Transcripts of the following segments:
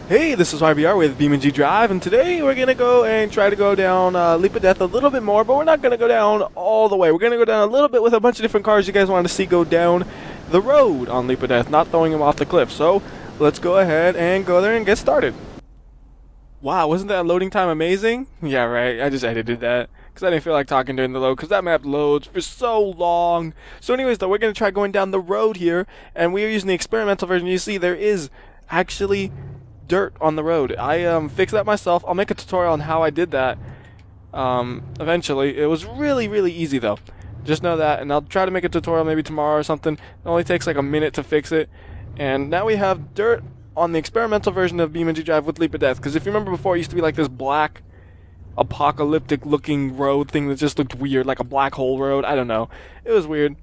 Hey, this is WhyBeAre with BeamNG.drive, and today we're going to go and try to go down Leap of Death a little bit more, but we're not going to go down all the way. We're going to go down a little bit with a bunch of different cars you guys want to see go down the road on Leap of Death, not throwing them off the cliff. So, let's go ahead and go there and get started. Wow, wasn't that loading time amazing? Yeah, right, I just edited that, because I didn't feel like talking during the load, because that map loads for so long. So anyways, though, we're going to try going down the road here, and we are using the experimental version. You see, there is actually dirt on the road. I fixed that myself. I'll make a tutorial on how I did that eventually. It was really easy though. Just know that, and I'll try to make a tutorial maybe tomorrow or something. It only takes like a minute to fix it. And now we have dirt on the experimental version of BeamNG.drive with Leap of Death. Because if you remember before, it used to be like this black apocalyptic looking road thing that just looked weird, like a black hole road. I don't know. It was weird.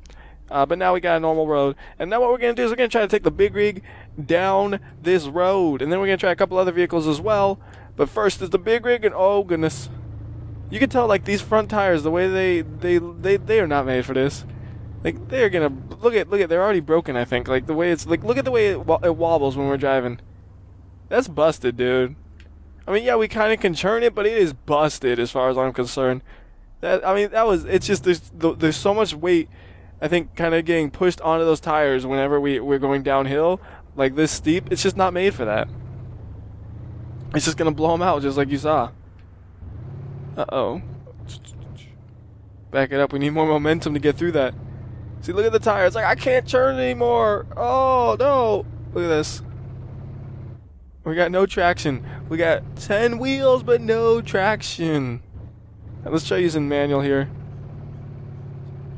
But now we got a normal road. And now what we're going to do is we're going to try to take the big rig down this road. And then we're going to try a couple other vehicles as well. But first is the big rig, and oh goodness. You can tell like these front tires, the way they are not made for this. Like they are going to, look at, they're already broken, I think. Like the way it's, like look at the way it wobbles when we're driving. That's busted, dude. I mean, yeah, we kind of can churn it, but it is busted as far as I'm concerned. It's just, there's so much weight, I think, kind of getting pushed onto those tires whenever we're going downhill, like this steep. It's just not made for that. It's just going to blow them out, just like you saw. Uh-oh. Back it up. We need more momentum to get through that. See, look at the tires. Like, I can't turn anymore. Oh, no. Look at this. We got no traction. We got 10 wheels, but no traction. Right, let's try using manual here.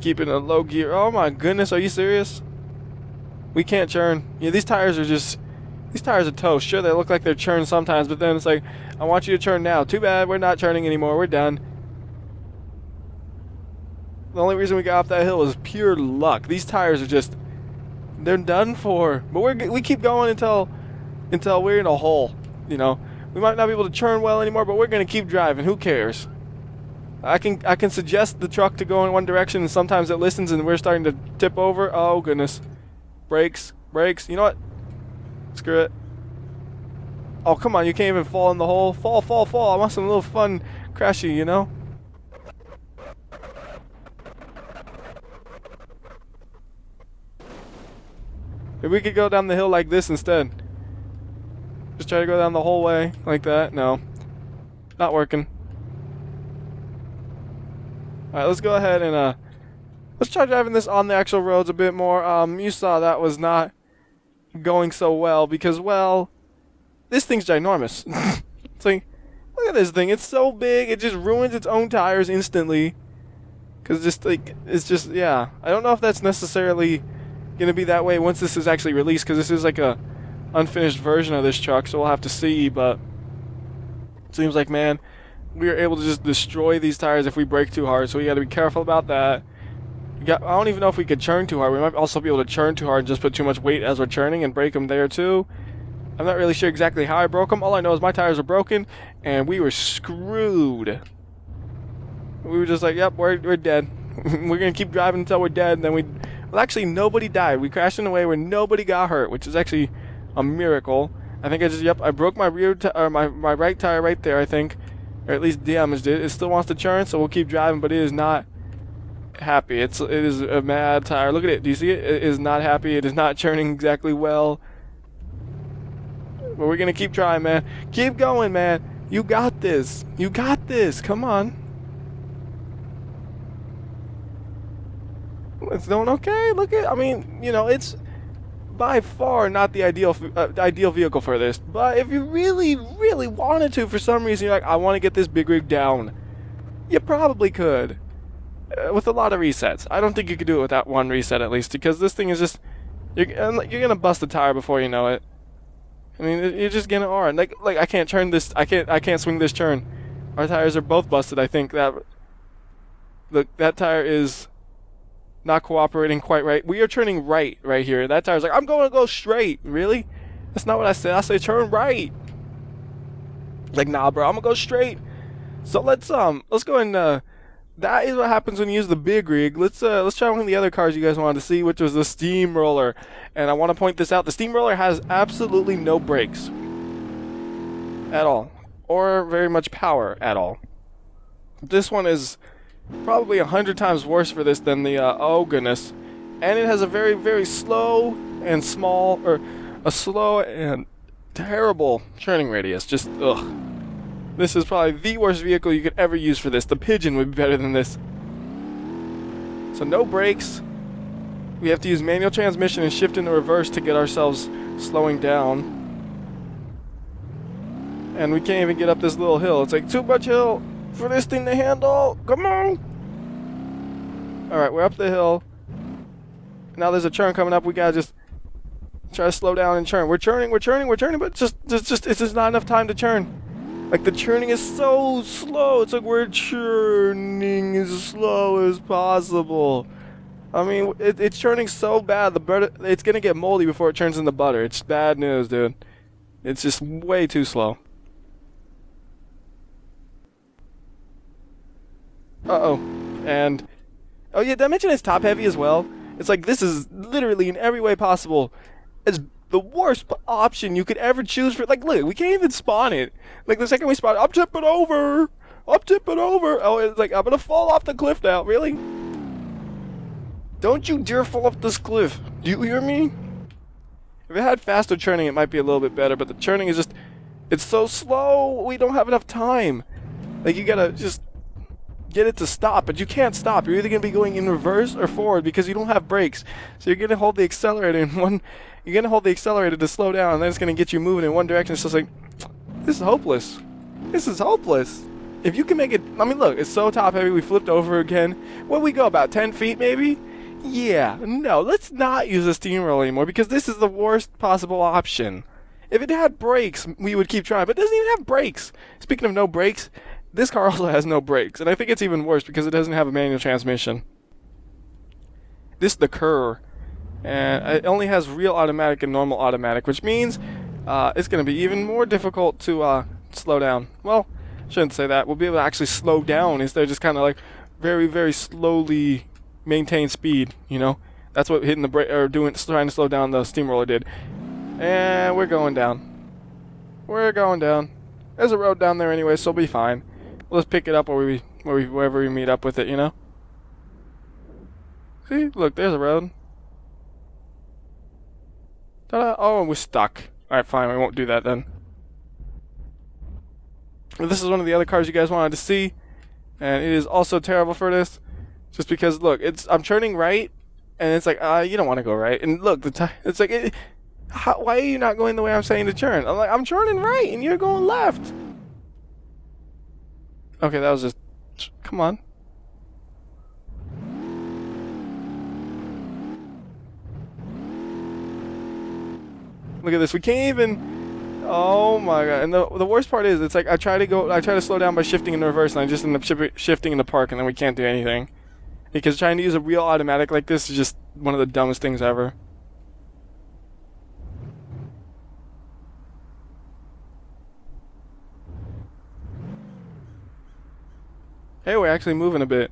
Keeping a low gear. Oh my goodness, are you serious? We can't churn. Yeah, these tires are toast. Sure, they look like they're churned sometimes, but then it's like, I want you to churn now. Too bad, we're not churning anymore. We're done. The only reason we got off that hill was pure luck. These tires are just, they're done for. But we keep going until we're in a hole. You know, we might not be able to churn well anymore, but we're gonna keep driving. Who cares? I can suggest the truck to go in one direction, and sometimes it listens, and we're starting to tip over. Oh goodness, brakes. You know what? Screw it. Oh come on, you can't even fall in the hole. Fall. I want some little fun crashy, you know. Maybe we could go down the hill like this instead. Just try to go down the whole way like that. No, not working. Alright, let's go ahead and let's try driving this on the actual roads a bit more. You saw that was not going so well because, well, this thing's ginormous. It's like, look at this thing. It's so big, it just ruins its own tires instantly. Because it's just, yeah. I don't know if that's necessarily going to be that way once this is actually released, because this is like a unfinished version of this truck, so we'll have to see, but it seems like, man, we are able to just destroy these tires if we brake too hard, so we got to be careful about that. I don't even know if we could churn too hard. We might also be able to churn too hard and just put too much weight as we're churning and break them there too. I'm not really sure exactly how I broke them. All I know is my tires are broken, and we were screwed. We were just like, yep, we're dead. We're going to keep driving until we're dead, and then well, actually, nobody died. We crashed in a way where nobody got hurt, which is actually a miracle. I think I broke my my right tire right there, I think. Or at least damaged it. It still wants to churn, so we'll keep driving, but it is not happy. It is a mad tire. Look at it. Do you see it? It is not happy. It is not churning exactly well. But we're going to keep trying, man. Keep going, man. You got this. You got this. Come on. It's doing okay. Look at, I mean, you know, it's by far not the ideal vehicle for this, but if you really wanted to, for some reason, you're like, I want to get this big rig down, you probably could, with a lot of resets. I don't think you could do it with that one reset, at least, because this thing is just, you're gonna bust a tire before you know it. I mean, you're just gonna like I can't turn this, I can't swing this turn. Our tires are both busted. I think that tire is not cooperating quite right. We are turning right here. That tire's like, I'm going to go straight. Really? That's not what I said. I said turn right. Like, nah, bro, I'm gonna go straight. So let's go and that is what happens when you use the big rig. Let's try one of the other cars you guys wanted to see, which was the Steamroller. And I want to point this out: the Steamroller has absolutely no brakes. at all, or very much power at all. This one is probably 100 times worse for this than the, oh goodness. And it has a very, very slow and small, or a slow and terrible turning radius. Just, ugh. This is probably the worst vehicle you could ever use for this. The Pigeon would be better than this. So no brakes. We have to use manual transmission and shift into reverse to get ourselves slowing down. And we can't even get up this little hill. It's like too much hill for this thing to handle. Come on. Alright, we're up the hill. Now there's a turn coming up. We gotta just try to slow down and turn. We're turning, but it's just not enough time to turn. Like, the churning is so slow. It's like we're churning as slow as possible. I mean, it's churning so bad. The butter, it's gonna get moldy before it turns into butter. It's bad news, dude. It's just way too slow. Uh-oh. And, oh yeah, did I mention it's top heavy as well? It's like, this is literally in every way possible as the worst option you could ever choose for. Like, look, we can't even spawn it. Like, the second we spawn it, I'm tipping over. Oh, it's like, I'm gonna fall off the cliff now. Really? Don't you dare fall off this cliff. Do you hear me? If it had faster churning, it might be a little bit better, but the churning is just, it's so slow, we don't have enough time. Like, you gotta just get it to stop, but you can't stop. You're either gonna be going in reverse or forward because you don't have brakes. So you're gonna hold the accelerator in one, you're gonna hold the accelerator to slow down, and then it's gonna get you moving in one direction. It's just like, this is hopeless. This is hopeless. If you can make it, I mean, look, it's so top heavy, we flipped over again. Where we go, about 10 feet maybe? Yeah, no, let's not use a steamroller anymore because this is the worst possible option. If it had brakes, we would keep trying, but it doesn't even have brakes. Speaking of no brakes, this car also has no brakes, and I think it's even worse because it doesn't have a manual transmission. This is the Kerr, and it only has real automatic and normal automatic, which means it's going to be even more difficult to slow down. Well, shouldn't say that. We'll be able to actually slow down instead of just kind of like very, very slowly maintain speed, you know? That's what hitting the brake or trying to slow down the steamroller did. And we're going down. We're going down. There's a road down there anyway, so we'll be fine. We'll just pick it up wherever we meet up with it, you know? See? Look, there's a road. Ta-da! Oh, we're stuck. Alright, fine, we won't do that then. This is one of the other cars you guys wanted to see, and it is also terrible for this. Just because, look, I'm turning right, and it's like, you don't want to go right. And look, it's like, why are you not going the way I'm saying to turn? I'm like, I'm turning right, and you're going left. Okay, that was just, come on. Look at this, we can't even, oh my god. And the worst part is, it's like, I try to slow down by shifting in reverse, and I just end up shifting in the park, and then we can't do anything. Because trying to use a real automatic like this is just one of the dumbest things ever. Hey, we're actually moving a bit.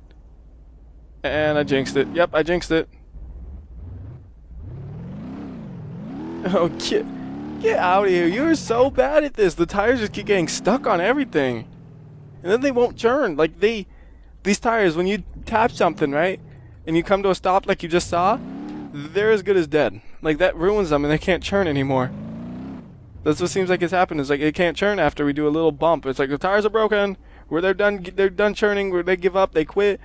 And I jinxed it. Yep, I jinxed it. Oh, get out of here. You're so bad at this. The tires just keep getting stuck on everything. And then they won't turn. Like, these tires, when you tap something, right, and you come to a stop like you just saw, they're as good as dead. Like, that ruins them and they can't churn anymore. That's what seems like it's happened. It's like it can't churn after we do a little bump. It's like the tires are broken, where they're done churning, where they give up, they quit.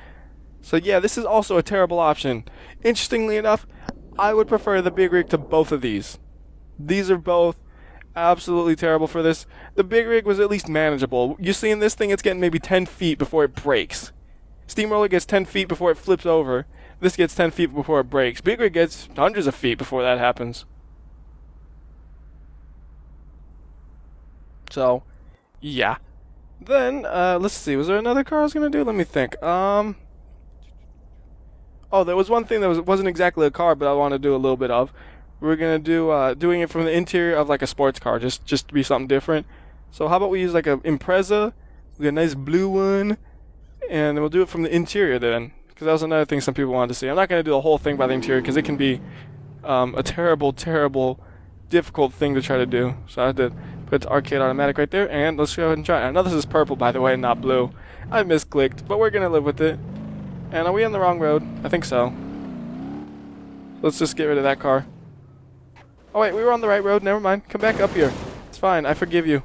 So yeah, this is also a terrible option. Interestingly enough, I would prefer the Big Rig to both of these. These are both absolutely terrible for this. The Big Rig was at least manageable. You see in this thing, it's getting maybe 10 feet before it breaks. Steamroller gets 10 feet before it flips over. This gets 10 feet before it breaks. Big Rig gets hundreds of feet before that happens. So, yeah. Then, let's see. Was there another car I was going to do? Let me think. Oh, there was one thing that wasn't exactly a car, but I want to do a little bit of. We're going to do, doing it from the interior of like a sports car, just to be something different. So how about we use like a Impreza? We got a nice blue one. And we'll do it from the interior then, because that was another thing some people wanted to see. I'm not going to do the whole thing by the interior, because it can be a terrible, terrible, difficult thing to try to do. So I did. Put the arcade automatic right there, and let's go ahead and try it. I know this is purple, by the way, not blue. I misclicked, but we're gonna live with it. And are we on the wrong road? I think so. Let's just get rid of that car. Oh wait, we were on the right road. Never mind. Come back up here. It's fine. I forgive you.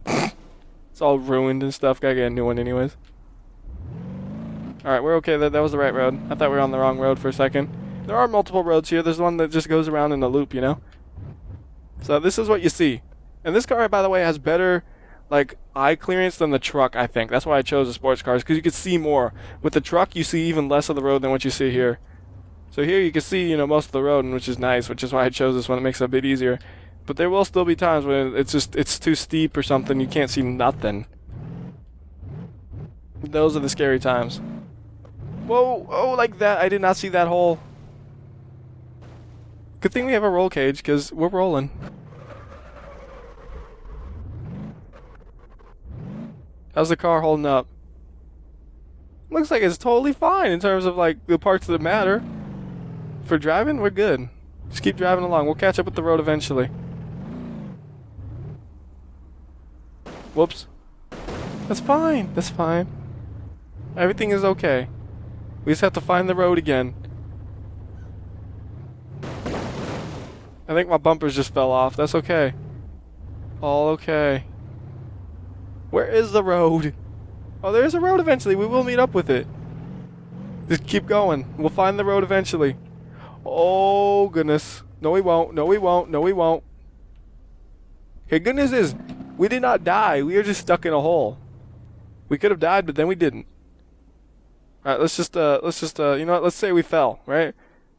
It's all ruined and stuff. Gotta get a new one anyways. Alright, we're okay. That was the right road. I thought we were on the wrong road for a second. There are multiple roads here. There's one that just goes around in a loop, you know? So this is what you see. And this car, by the way, has better, like, eye clearance than the truck, I think. That's why I chose the sports cars, because you can see more. With the truck, you see even less of the road than what you see here. So here you can see, you know, most of the road, which is nice, which is why I chose this one. It makes it a bit easier. But there will still be times when it's too steep or something. You can't see nothing. Those are the scary times. Whoa, oh, like that. I did not see that hole. Good thing we have a roll cage, because we're rolling. How's the car holding up? Looks like it's totally fine in terms of, like, the parts that matter. For driving, we're good. Just keep driving along. We'll catch up with the road eventually. Whoops. That's fine. That's fine. Everything is okay. We just have to find the road again. I think my bumpers just fell off. That's okay. All okay. Where is the road? Oh, there is a road eventually. We will meet up with it. Just keep going. We'll find the road eventually. Oh, goodness. No, we won't. No, we won't. No, we won't. Okay, good news is, we did not die. We are just stuck in a hole. We could have died, but then we didn't. Alright, let's just, you know what? Let's say we fell, right?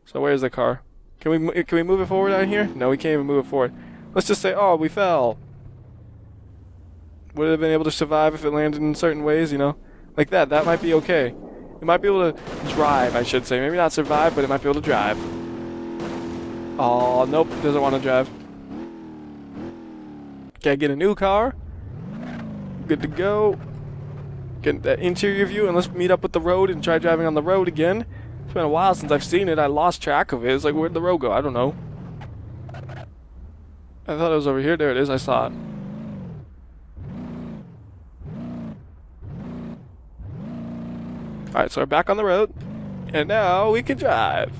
So where's the car? Can we move it forward out here? No, we can't even move it forward. Let's just say, oh, we fell. Would it have been able to survive if it landed in certain ways, you know? Like that. That might be okay. It might be able to drive, I should say. Maybe not survive, but it might be able to drive. Oh, nope. Doesn't want to drive. Okay, get a new car. Good to go. Get that interior view, and let's meet up with the road and try driving on the road again. It's been a while since I've seen it. I lost track of it. It's like, where'd the road go? I don't know. I thought it was over here. There it is. I saw it. Alright, so we're back on the road, and now we can drive.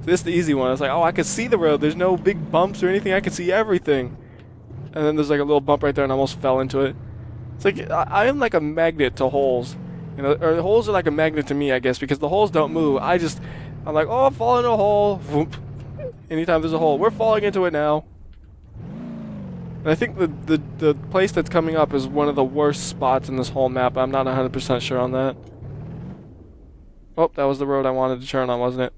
This is the easy one. It's like, oh, I can see the road. There's no big bumps or anything. I can see everything. And then there's like a little bump right there, and I almost fell into it. It's like, I am like a magnet to holes. You know, or holes are like a magnet to me, I guess, because the holes don't move. I'm like, oh, I'm falling into a hole. Whoop. Anytime there's a hole. We're falling into it now. And I think the place that's coming up is one of the worst spots in this whole map. I'm not 100% sure on that. Oh, that was the road I wanted to turn on, wasn't it?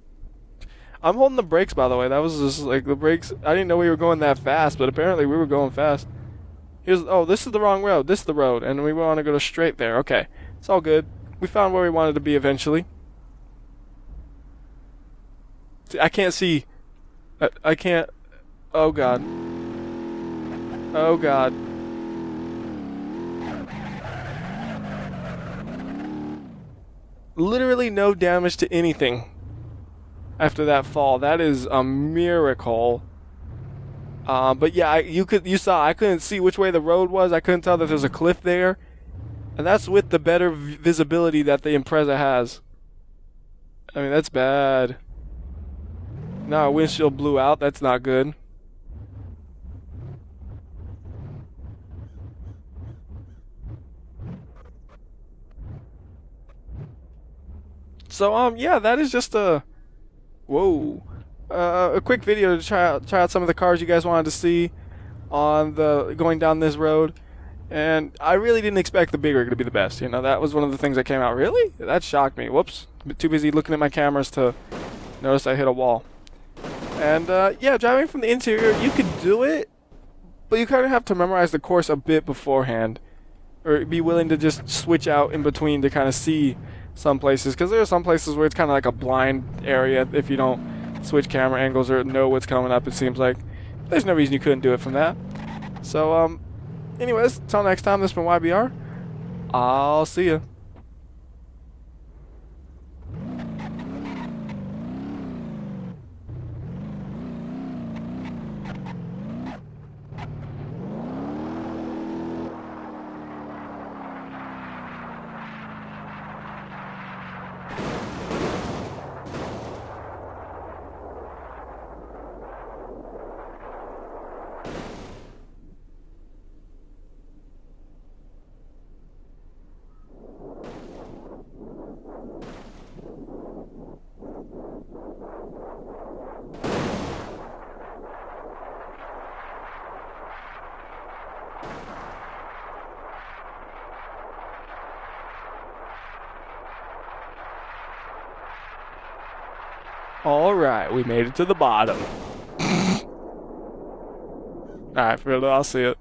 I'm holding the brakes, by the way. That was just like the brakes. I didn't know we were going that fast, but apparently we were going fast. Oh, this is the wrong road. This is the road, and we want to go straight there. Okay, it's all good. We found where we wanted to be eventually. See, I can't see. I can't. Oh God. Oh God. Literally no damage to anything after that fall. That is a miracle. But yeah, you saw I couldn't see which way the road was. I couldn't tell that there's a cliff there, and that's with the better visibility that the Impreza has. I mean, that's bad. Now our windshield blew out. That's not good. So yeah, that is just a quick video to try out some of the cars you guys wanted to see on the going down this road. And I really didn't expect the BeamNG to be the best. You know, that was one of the things that came out. Really? That shocked me. Whoops. Too busy looking at my cameras to notice I hit a wall. And yeah, driving from the interior, you could do it, but you kind of have to memorize the course a bit beforehand, or be willing to just switch out in between to kind of see some places, because there are some places where it's kind of like a blind area if you don't switch camera angles or know what's coming up. It seems like there's no reason you couldn't do it from that. So anyways, until next time, this has been WhyBeAre. I'll see ya. Alright, we made it to the bottom. Alright, Fredo, I'll see it.